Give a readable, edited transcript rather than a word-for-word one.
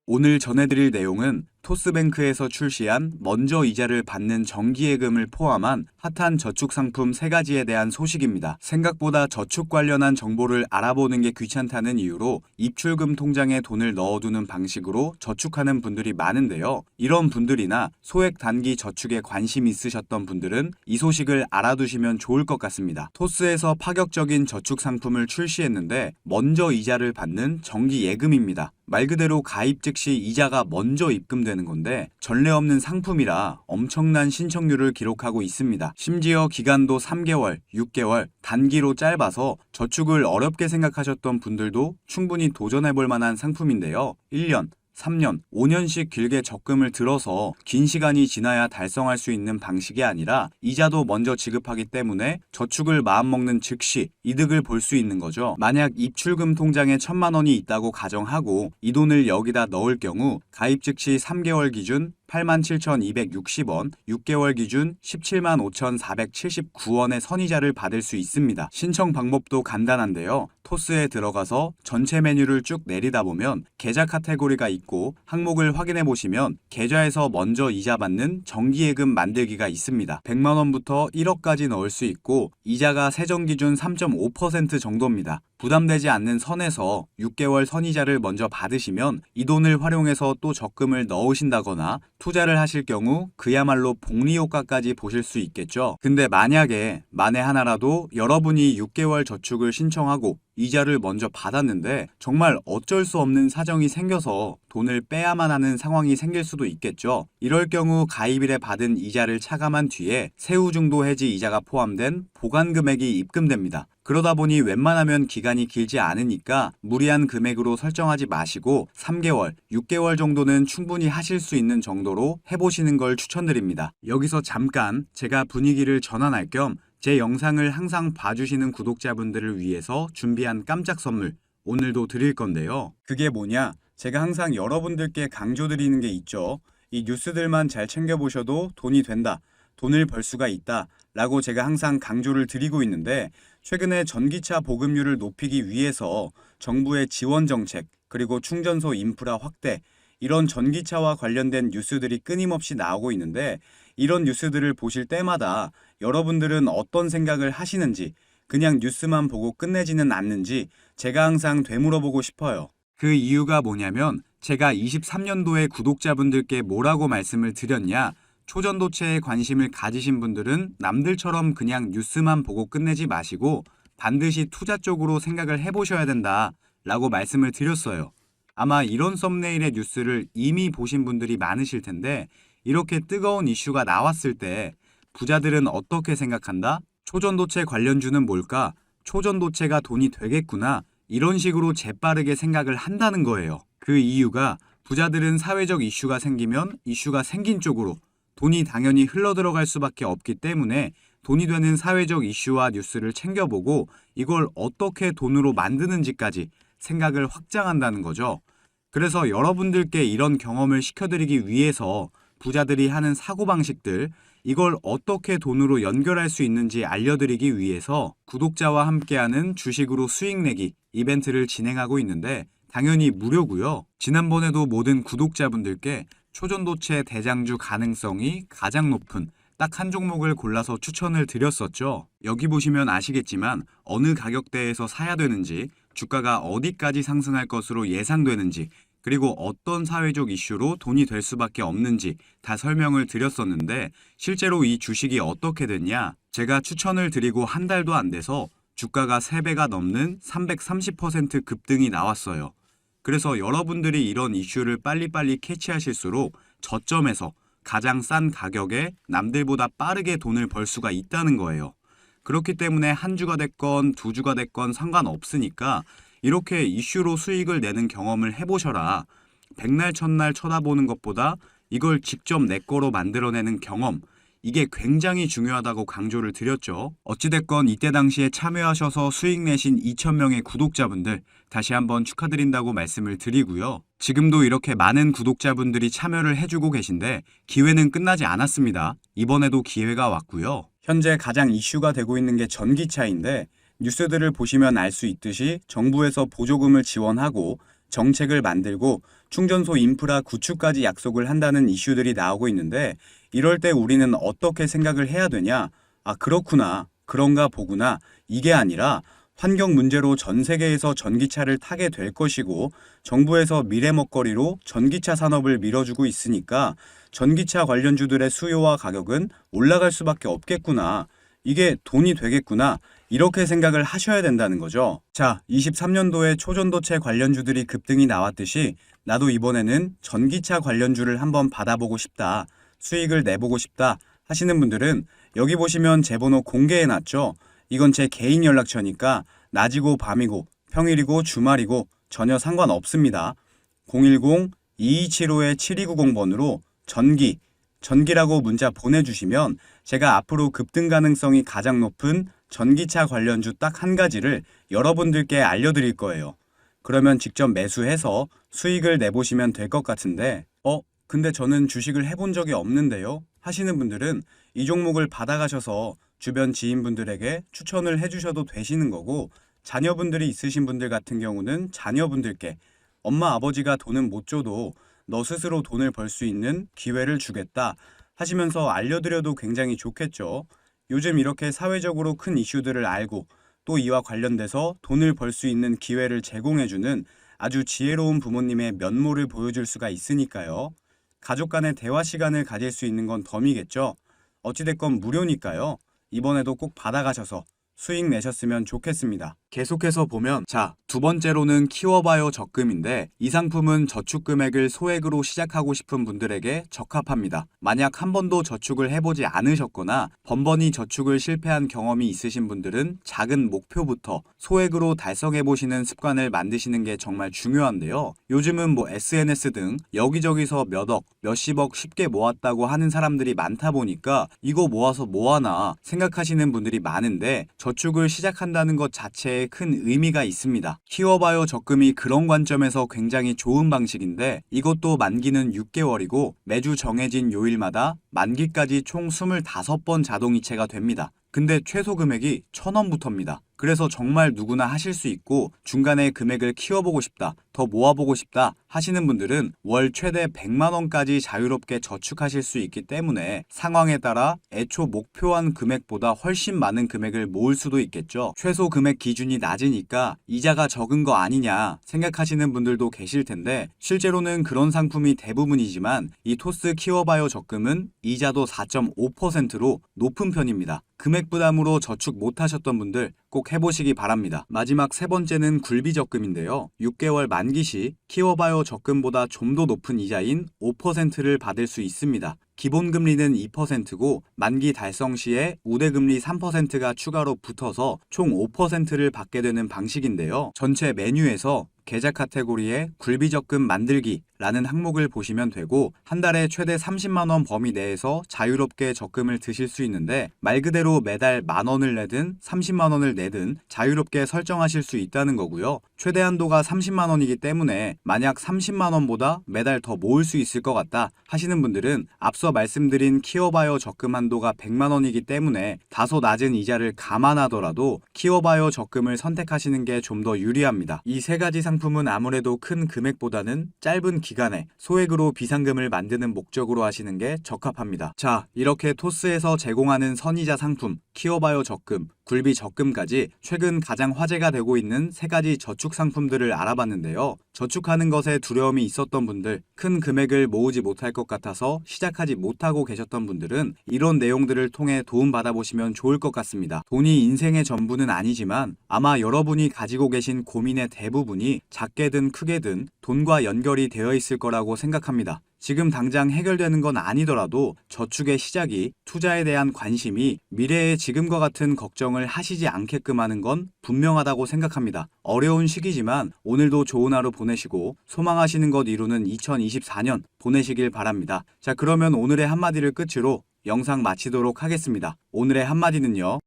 오늘 전해드릴 내용은 토스뱅크에서 출시한 먼저 이자를 받는 정기예금을 포함한 핫한 저축 상품 3가지에 대한 소식입니다. 생각보다 저축 관련한 정보를 알아보는 게 귀찮다는 이유로 입출금 통장에 돈을 넣어두는 방식으로 저축하는 분들이 많은데요. 이런 분들이나 소액 단기 저축에 관심 있으셨던 분들은 이 소식을 알아두시면 좋을 것 같습니다. 토스에서 파격적인 저축 상품을 출시했는데 먼저 이자를 받는 정기예금입니다. 말 그대로 가입 즉시 이자가 먼저 입금되는 건데 전례 없는 상품이라 엄청난 신청률을 기록하고 있습니다. 심지어 기간도 3개월, 6개월, 단기로 짧아서 저축을 어렵게 생각하셨던 분들도 충분히 도전해볼 만한 상품인데요. 1년, 3년, 5년씩 길게 적금을 들어서 긴 시간이 지나야 달성할 수 있는 방식이 아니라 이자도 먼저 지급하기 때문에 저축을 마음먹는 즉시 이득을 볼 수 있는 거죠. 만약 입출금 통장에 1,000만 원이 있다고 가정하고 이 돈을 여기다 넣을 경우 가입 즉시 3개월 기준 87,260원, 6개월 기준 175,479원의 선이자를 받을 수 있습니다. 신청 방법도 간단한데요. 토스에 들어가서 전체 메뉴를 쭉 내리다 보면 계좌 카테고리가 있고 항목을 확인해 보시면 계좌에서 먼저 이자 받는 정기예금 만들기가 있습니다. 100만 원부터 1억까지 넣을 수 있고 이자가 세정 기준 3.5% 정도입니다. 부담되지 않는 선에서 6개월 선이자를 먼저 받으시면 이 돈을 활용해서 또 적금을 넣으신다거나 투자를 하실 경우 그야말로 복리 효과까지 보실 수 있겠죠. 근데 만약에 만에 하나라도 여러분이 6개월 저축을 신청하고 이자를 먼저 받았는데 정말 어쩔 수 없는 사정이 생겨서 돈을 빼야만 하는 상황이 생길 수도 있겠죠. 이럴 경우 가입일에 받은 이자를 차감한 뒤에 세후 중도 해지 이자가 포함된 보관 금액이 입금됩니다. 그러다 보니 웬만하면 기간이 길지 않으니까 무리한 금액으로 설정하지 마시고 3개월, 6개월 정도는 충분히 하실 수 있는 정도로 해보시는 걸 추천드립니다. 여기서 잠깐 제가 분위기를 전환할 겸 제 영상을 항상 봐주시는 구독자분들을 위해서 준비한 깜짝 선물 오늘도 드릴 건데요. 그게 뭐냐? 제가 항상 여러분들께 강조드리는 게 있죠. 이 뉴스들만 잘 챙겨보셔도 돈이 된다, 돈을 벌 수가 있다 라고 제가 항상 강조를 드리고 있는데 최근에 전기차 보급률을 높이기 위해서 정부의 지원 정책 그리고 충전소 인프라 확대 이런 전기차와 관련된 뉴스들이 끊임없이 나오고 있는데 이런 뉴스들을 보실 때마다 여러분들은 어떤 생각을 하시는지 그냥 뉴스만 보고 끝내지는 않는지 제가 항상 되물어보고 싶어요. 그 이유가 뭐냐면 제가 23년도에 구독자분들께 뭐라고 말씀을 드렸냐? 초전도체에 관심을 가지신 분들은 남들처럼 그냥 뉴스만 보고 끝내지 마시고 반드시 투자 쪽으로 생각을 해보셔야 된다 라고 말씀을 드렸어요. 아마 이런 썸네일의 뉴스를 이미 보신 분들이 많으실 텐데 이렇게 뜨거운 이슈가 나왔을 때 부자들은 어떻게 생각한다? 초전도체 관련주는 뭘까? 초전도체가 돈이 되겠구나. 이런 식으로 재빠르게 생각을 한다는 거예요. 그 이유가 부자들은 사회적 이슈가 생기면 이슈가 생긴 쪽으로 돈이 당연히 흘러들어갈 수밖에 없기 때문에 돈이 되는 사회적 이슈와 뉴스를 챙겨보고 이걸 어떻게 돈으로 만드는지까지 생각을 확장한다는 거죠. 그래서 여러분들께 이런 경험을 시켜드리기 위해서 부자들이 하는 사고방식들 이걸 어떻게 돈으로 연결할 수 있는지 알려드리기 위해서 구독자와 함께하는 주식으로 수익 내기 이벤트를 진행하고 있는데 당연히 무료고요. 지난번에도 모든 구독자분들께 초전도체 대장주 가능성이 가장 높은 딱 한 종목을 골라서 추천을 드렸었죠. 여기 보시면 아시겠지만 어느 가격대에서 사야 되는지, 주가가 어디까지 상승할 것으로 예상되는지, 그리고 어떤 사회적 이슈로 돈이 될 수밖에 없는지 다 설명을 드렸었는데 실제로 이 주식이 어떻게 됐냐? 제가 추천을 드리고 한 달도 안 돼서 주가가 3배가 넘는 330% 급등이 나왔어요. 그래서 여러분들이 이런 이슈를 빨리빨리 캐치하실수록 저점에서 가장 싼 가격에 남들보다 빠르게 돈을 벌 수가 있다는 거예요. 그렇기 때문에 한 주가 됐건 두 주가 됐건 상관없으니까 이렇게 이슈로 수익을 내는 경험을 해보셔라. 백날 첫날 쳐다보는 것보다 이걸 직접 내 거로 만들어내는 경험, 이게 굉장히 중요하다고 강조를 드렸죠. 어찌됐건 이때 당시에 참여하셔서 수익 내신 2,000명의 구독자분들 다시 한번 축하드린다고 말씀을 드리고요. 지금도 이렇게 많은 구독자분들이 참여를 해주고 계신데 기회는 끝나지 않았습니다. 이번에도 기회가 왔고요. 현재 가장 이슈가 되고 있는 게 전기차인데 뉴스들을 보시면 알 수 있듯이 정부에서 보조금을 지원하고 정책을 만들고 충전소 인프라 구축까지 약속을 한다는 이슈들이 나오고 있는데 이럴 때 우리는 어떻게 생각을 해야 되냐? 아, 그렇구나. 그런가 보구나. 이게 아니라 환경 문제로 전 세계에서 전기차를 타게 될 것이고 정부에서 미래 먹거리로 전기차 산업을 밀어주고 있으니까 전기차 관련주들의 수요와 가격은 올라갈 수밖에 없겠구나. 이게 돈이 되겠구나. 이렇게 생각을 하셔야 된다는 거죠. 자, 23년도에 초전도체 관련주들이 급등이 나왔듯이 나도 이번에는 전기차 관련주를 한번 받아보고 싶다. 수익을 내보고 싶다 하시는 분들은 여기 보시면 제 번호 공개해놨죠. 이건 제 개인 연락처니까 낮이고 밤이고 평일이고 주말이고 전혀 상관없습니다. 010-2275-7290번으로 전기라고 문자 보내주시면 제가 앞으로 급등 가능성이 가장 높은 전기차 관련주 딱 한 가지를 여러분들께 알려드릴 거예요. 그러면 직접 매수해서 수익을 내보시면 될 것 같은데 근데 저는 주식을 해본 적이 없는데요 하시는 분들은 이 종목을 받아가셔서 주변 지인분들에게 추천을 해주셔도 되시는 거고 자녀분들이 있으신 분들 같은 경우는 자녀분들께 엄마 아버지가 돈은 못 줘도 너 스스로 돈을 벌 수 있는 기회를 주겠다 하시면서 알려드려도 굉장히 좋겠죠. 요즘 이렇게 사회적으로 큰 이슈들을 알고 또 이와 관련돼서 돈을 벌 수 있는 기회를 제공해주는 아주 지혜로운 부모님의 면모를 보여줄 수가 있으니까요. 가족 간의 대화 시간을 가질 수 있는 건 덤이겠죠. 어찌됐건 무료니까요. 이번에도 꼭 받아가셔서 수익 내셨으면 좋겠습니다. 계속해서 보면 두 번째로는 키워바이오 적금인데 이 상품은 저축 금액을 소액으로 시작하고 싶은 분들에게 적합합니다. 만약 한 번도 저축을 해보지 않으셨거나 번번이 저축을 실패한 경험이 있으신 분들은 작은 목표부터 소액으로 달성해보시는 습관을 만드시는 게 정말 중요한데요. 요즘은 SNS 등 여기저기서 몇억, 몇십억 쉽게 모았다고 하는 사람들이 많다 보니까 이거 모아서 뭐하나 생각하시는 분들이 많은데 저축을 시작한다는 것 자체에 큰 의미가 있습니다. 키워바이오 적금이 그런 관점에서 굉장히 좋은 방식인데 이것도 만기는 6개월이고 매주 정해진 요일마다 만기까지 총 25번 자동이체가 됩니다. 근데 최소 금액이 1,000원부터입니다. 그래서 정말 누구나 하실 수 있고 중간에 금액을 키워보고 싶다, 더 모아보고 싶다 하시는 분들은 월 최대 100만 원까지 자유롭게 저축하실 수 있기 때문에 상황에 따라 애초 목표한 금액보다 훨씬 많은 금액을 모을 수도 있겠죠. 최소 금액 기준이 낮으니까 이자가 적은 거 아니냐 생각하시는 분들도 계실 텐데 실제로는 그런 상품이 대부분이지만 이 토스 키워바이오 적금은 이자도 4.5%로 높은 편입니다. 금액 부담으로 저축 못하셨던 분들 꼭 해보시기 바랍니다. 마지막 세 번째는 굴비 적금인데요. 6개월 만기 시 키워바이오 적금보다 좀 더 높은 이자인 5%를 받을 수 있습니다. 기본 금리는 2%고 만기 달성 시에 우대금리 3%가 추가로 붙어서 총 5%를 받게 되는 방식인데요. 전체 메뉴에서 계좌 카테고리에 굴비적금 만들기라는 항목을 보시면 되고 한 달에 최대 30만 원 범위 내에서 자유롭게 적금을 드실 수 있는데 말 그대로 매달 10,000원을 내든 30만 원을 내든 자유롭게 설정하실 수 있다는 거고요. 최대 한도가 30만 원이기 때문에 만약 30만 원보다 매달 더 모을 수 있을 것 같다 하시는 분들은 앞서 말씀드린 키워바이오 적금 한도가 100만 원이기 때문에 다소 낮은 이자를 감안하더라도 키워바이오 적금을 선택하시는 게 좀 더 유리합니다. 이 세 가지 상품은 아무래도 큰 금액보다는 짧은 기간에 소액으로 비상금을 만드는 목적으로 하시는 게 적합합니다. 자, 이렇게 토스에서 제공하는 선이자 상품, 키워바이오 적금, 굴비 적금까지 최근 가장 화제가 되고 있는 세 가지 저축 상품들을 알아봤는데요. 저축하는 것에 두려움이 있었던 분들, 큰 금액을 모으지 못할 것 같아서 시작하지 못하고 계셨던 분들은 이런 내용들을 통해 도움받아보시면 좋을 것 같습니다. 돈이 인생의 전부는 아니지만 아마 여러분이 가지고 계신 고민의 대부분이 작게든 크게든 돈과 연결이 되어 있을 거라고 생각합니다. 지금 당장 해결되는 건 아니더라도 저축의 시작이 투자에 대한 관심이 미래의 지금과 같은 걱정을 하시지 않게끔 하는 건 분명하다고 생각합니다. 어려운 시기지만 오늘도 좋은 하루 보내시고 소망하시는 것 이루는 2024년 보내시길 바랍니다. 자, 그러면 오늘의 한마디를 끝으로 영상 마치도록 하겠습니다. 오늘의 한마디는요.